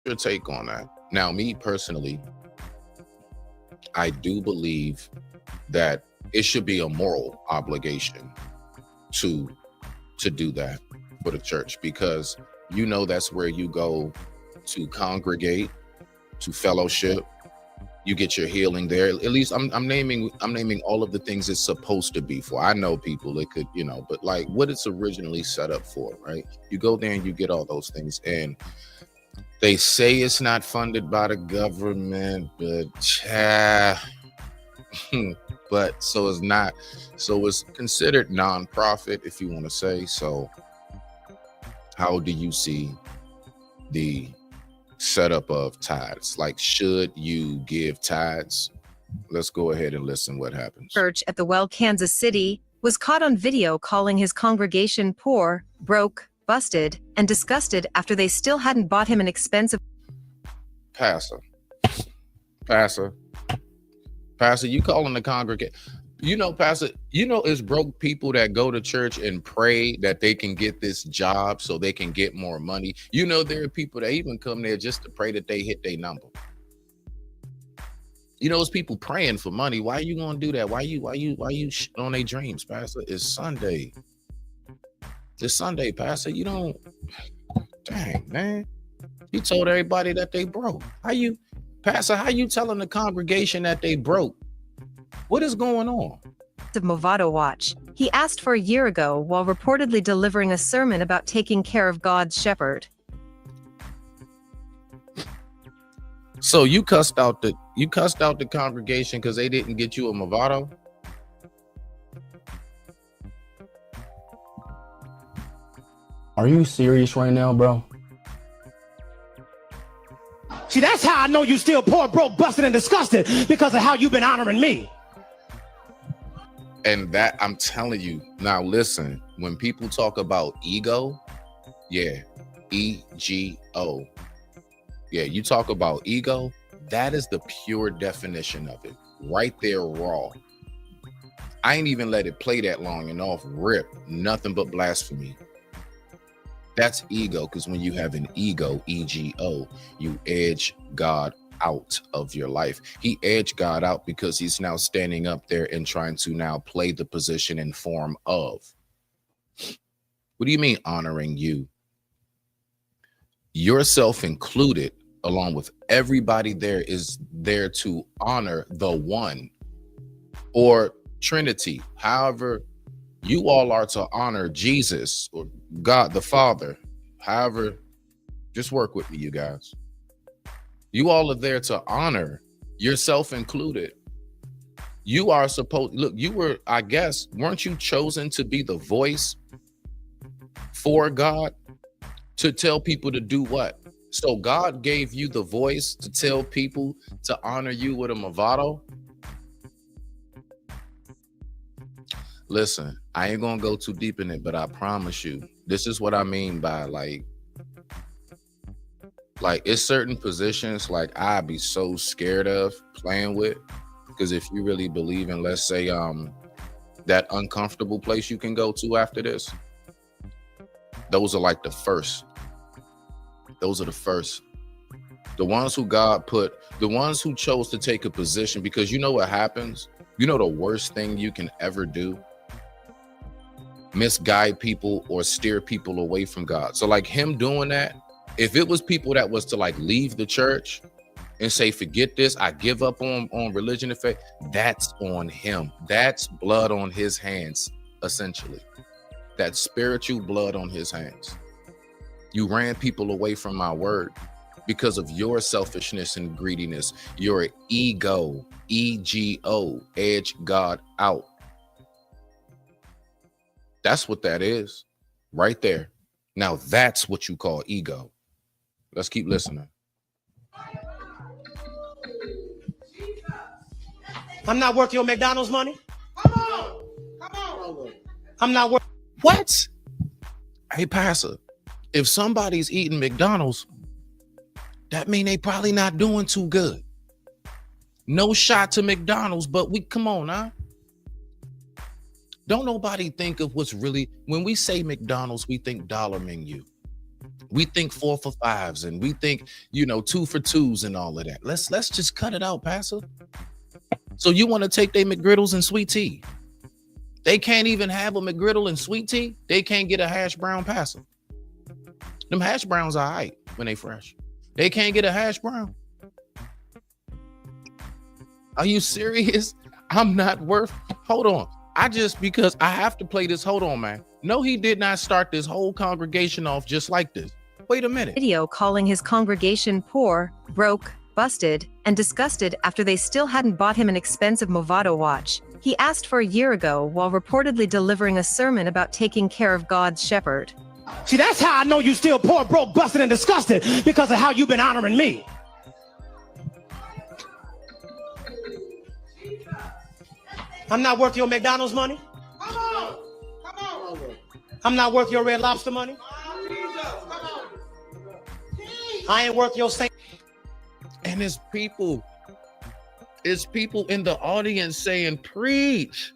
your take on that? Now, me personally, I do believe that it should be a moral obligation to do that for the church, because that's where you go to congregate, to fellowship. You get your healing there. At least I'm naming all of the things it's supposed to be for. I know people it could, but like what it's originally set up for, right? You go there and you get all those things, and they say it's not funded by the government, but but so it's not. So it's considered nonprofit, if you want to say. So how do you see the setup of tithes? Like, should you give tithes? Let's go ahead and listen what happens. Church at the Well, Kansas City, was caught on video calling his congregation poor, broke, busted, and disgusted after they still hadn't bought him an expensive Passah, you calling the congregation? Pastor, it's broke people that go to church and pray that they can get this job so they can get more money. There are people that even come there just to pray that they hit their number. It's people praying for money. Why are you gonna do that? Why you on their dreams, Pastor? It's Sunday. It's Sunday, Pastor. Dang, man. You told everybody that they broke. Pastor, how you telling the congregation that they broke? What is going on? Movado watch he asked for a year ago while reportedly delivering a sermon about taking care of God's shepherd. So you cussed out the congregation because they didn't get you a Movado? Are you serious right now, bro? See, that's how I know you still poor, broke, busted, and disgusted, because of how you've been honoring me. And that, I'm telling you, now listen, when people talk about ego, yeah, E-G-O. Yeah, you talk about ego, that is the pure definition of it. Right there, raw. I ain't even let it play that long and off rip. Nothing but blasphemy. That's ego, because when you have an ego, E-G-O, you edge God out of your life. He edged God out because he's now standing up there and trying to now play the position and form of. What do you mean honoring you? Yourself included, along with everybody there, is there to honor the one or Trinity. However, you all are to honor Jesus or God the Father. However, just work with me, you guys. You all are there to honor, yourself included. You are supposed, look, you were, I guess, weren't you chosen to be the voice for God, to tell people to do what? So God gave you the voice to tell people to honor you with a Movado? Listen, I ain't gonna go too deep in it, but I promise you, this is what I mean by like it's certain positions like I'd be so scared of playing with, because if you really believe in, let's say, that uncomfortable place you can go to after this, those are like the first. Those are the first. The ones who God put, the ones who chose to take a position, because you know what happens? You know the worst thing you can ever do? Misguide people or steer people away from God. So like him doing that, if it was people that was to like leave the church and say, forget this, I give up on religion and faith, that's on him. That's blood on his hands, essentially. That's spiritual blood on his hands. You ran people away from my word because of your selfishness and greediness, your ego, E-G-O, edge God out. That's what that is right there. Now that's what you call ego. Let's keep listening. I'm not worth your McDonald's money. Come on. I'm not worth. What? Hey, Passah, if somebody's eating McDonald's, that mean they probably not doing too good. No shot to McDonald's, but come on, huh? Don't nobody think of what's really, when we say McDonald's, we think dollar menu. We think 4 for 5s and we think, 2 for 2s and all of that. Let's just cut it out, Passah. So you want to take their McGriddles and sweet tea? They can't even have a McGriddle and sweet tea. They can't get a hash brown, Passah. Them hash browns are all right when they fresh. They can't get a hash brown. Are you serious? I'm not worth. Hold on. Because I have to play this. Hold on, man. No, he did not start this whole congregation off just like this. Wait a minute. Video calling his congregation poor, broke, busted, and disgusted after they still hadn't bought him an expensive Movado watch he asked for a year ago while reportedly delivering a sermon about taking care of God's shepherd. See, that's how I know you still poor, broke, busted, and disgusted, because of how you've been honoring me. I'm not worth your McDonald's money. Come on. Come on. I'm not worth your Red Lobster money. I ain't worth your steak. And it's people in the audience saying, preach.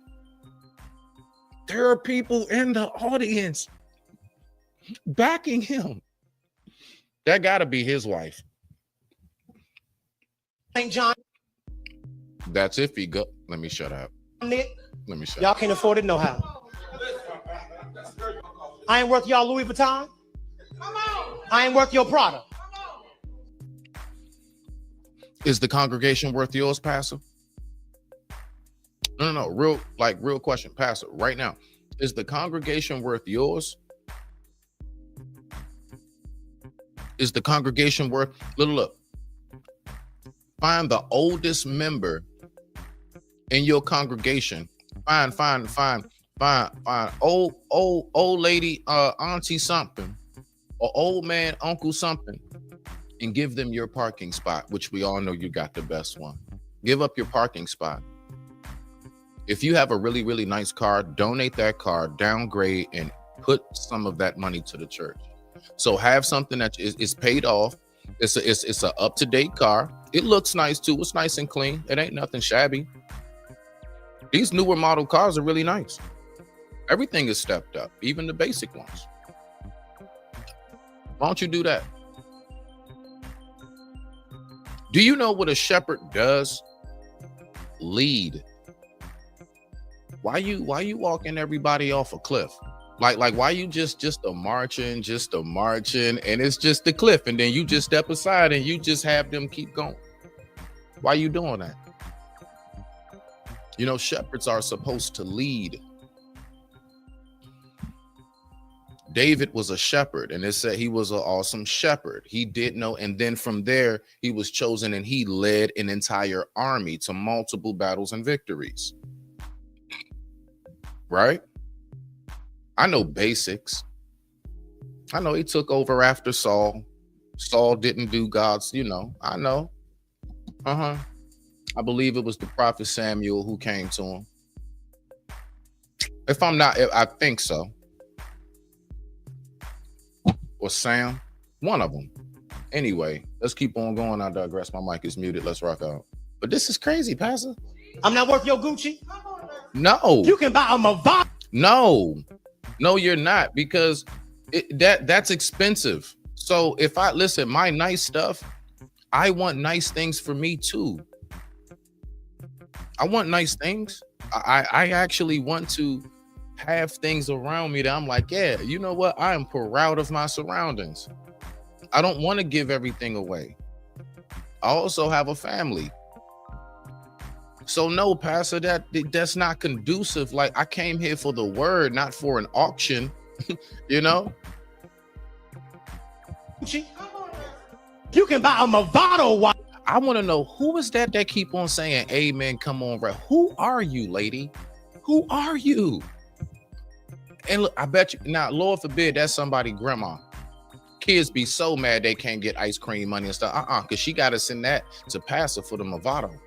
There are people in the audience backing him. That gotta be his wife. St. John. That's if he go. Let me shut up. Nick. Let me shut Y'all up. can't afford it no how. I ain't worth y'all Louis Vuitton. I ain't worth your Prada. Is the congregation worth yours, Passah? No. Real question, Passah, right now. Is the congregation worth yours? Is the congregation worth? Look. Find the oldest member in your congregation. Find old lady, auntie something, or old man, uncle something, and give them your parking spot, which we all know you got the best one. Give up your parking spot. If you have a really, really nice car, donate that car, downgrade, and put some of that money to the church. So have something that is paid off. It's a up-to-date car. It looks nice too. It's nice and clean. It ain't nothing shabby. These newer model cars are really nice. Everything is stepped up, even the basic ones. Why don't you do that? Do you know what a shepherd does? Lead. Why you walking everybody off a cliff? Like why you just a marching, and it's just the cliff, and then you just step aside and you just have them keep going. Why you doing that? Shepherds are supposed to lead. David was a shepherd, and it said he was an awesome shepherd. He did know, and then from there he was chosen, and he led an entire army to multiple battles and victories. Right? I know basics. I know he took over after Saul. Saul didn't do God's, I know. I believe it was the prophet Samuel who came to him. If I'm not, I think so. Or Sam, one of them. Anyway, let's keep on going. I digress. My mic is muted. Let's rock out. But this is crazy, Passah. I'm not worth your Gucci. No. You can buy a Movado. No, you're not, because that's expensive. So if my nice stuff, I want nice things for me too. I want nice things. I actually want to have things around me that I'm like, yeah, you know what? I am proud of my surroundings. I don't want to give everything away. I also have a family. So no, Pastor, that's not conducive. Like, I came here for the word, not for an auction, You can buy a Movado watch. I want to know, who is that keep on saying, amen, come on, right? Who are you, lady? Who are you? And look, I bet you, now, Lord forbid, that's somebody grandma. Kids be so mad they can't get ice cream money and stuff. Because she got to send that to Passah for the Movado.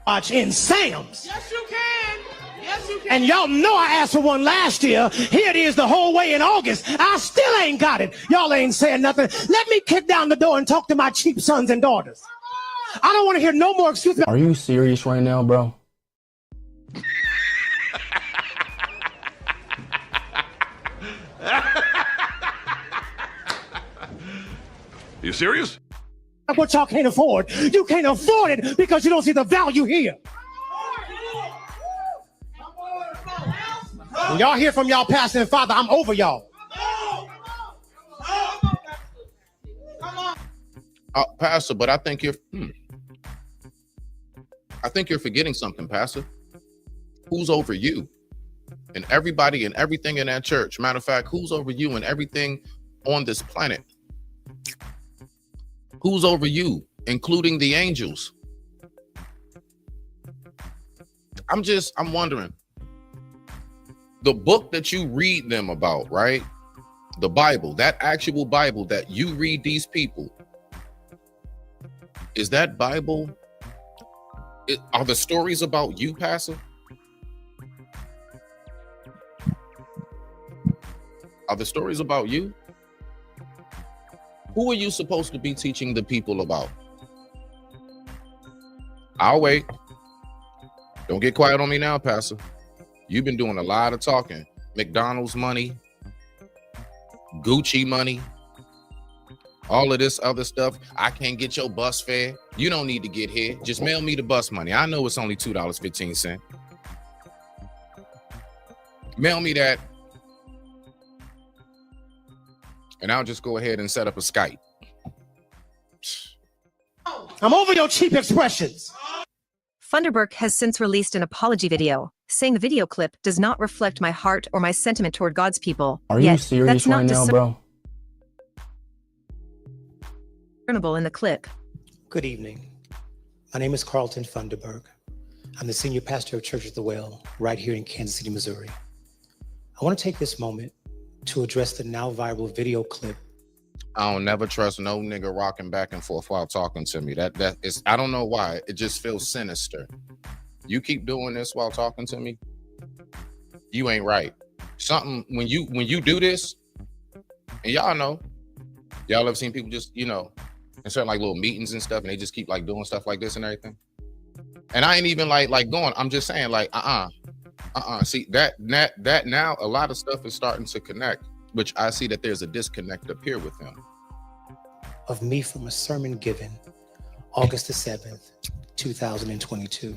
Watch in Sam's. Yes, you can. Yes, you can. And y'all know I asked for one last year. Here it is the whole way in August. I still ain't got it. Y'all ain't saying nothing. Let me kick down the door and talk to my cheap sons and daughters. I don't want to hear no more excuses. Are you serious right now, bro? You serious? What y'all can't afford. You can't afford it because you don't see the value here. When y'all hear from y'all pastor and father, I'm over y'all. Pastor, but I think you're forgetting something, Pastor. Who's over you? And everybody and everything in that church. Matter of fact, who's over you and everything on this planet? Who's over you, including the angels? I'm wondering. The book that you read them about, right? The Bible, that actual Bible that you read these people, is that Bible, are the stories about you, Pastor? Are the stories about you? Who are you supposed to be teaching the people about? I'll wait. Don't get quiet on me now, Pastor. You've been doing a lot of talking. McDonald's money, Gucci money, all of this other stuff. I can't get your bus fare. You don't need to get here. Just mail me the bus money. I know it's only $2.15. Mail me that. And I'll just go ahead and set up a Skype. I'm over your cheap expressions. Funderburk has since released an apology video, saying the video clip does not reflect my heart or my sentiment toward God's people. Are you serious right now, bro? Discernible in the clip. Good evening. My name is Carlton Funderburk. I'm the senior pastor of Church of the Well, right here in Kansas City, Missouri. I want to take this moment to address the now viral video clip. I don't never trust no nigga rocking back and forth while talking to me. That is, I don't know why. It just feels sinister. You keep doing this while talking to me, you ain't right. Something when you do this, and y'all ever seen people just, in certain like little meetings and stuff, and they just keep like doing stuff like this and everything. And I ain't even like going. I'm just saying like See that now a lot of stuff is starting to connect, which I see that there's a disconnect up here with him. Of me from a sermon given August the 7th, 2022.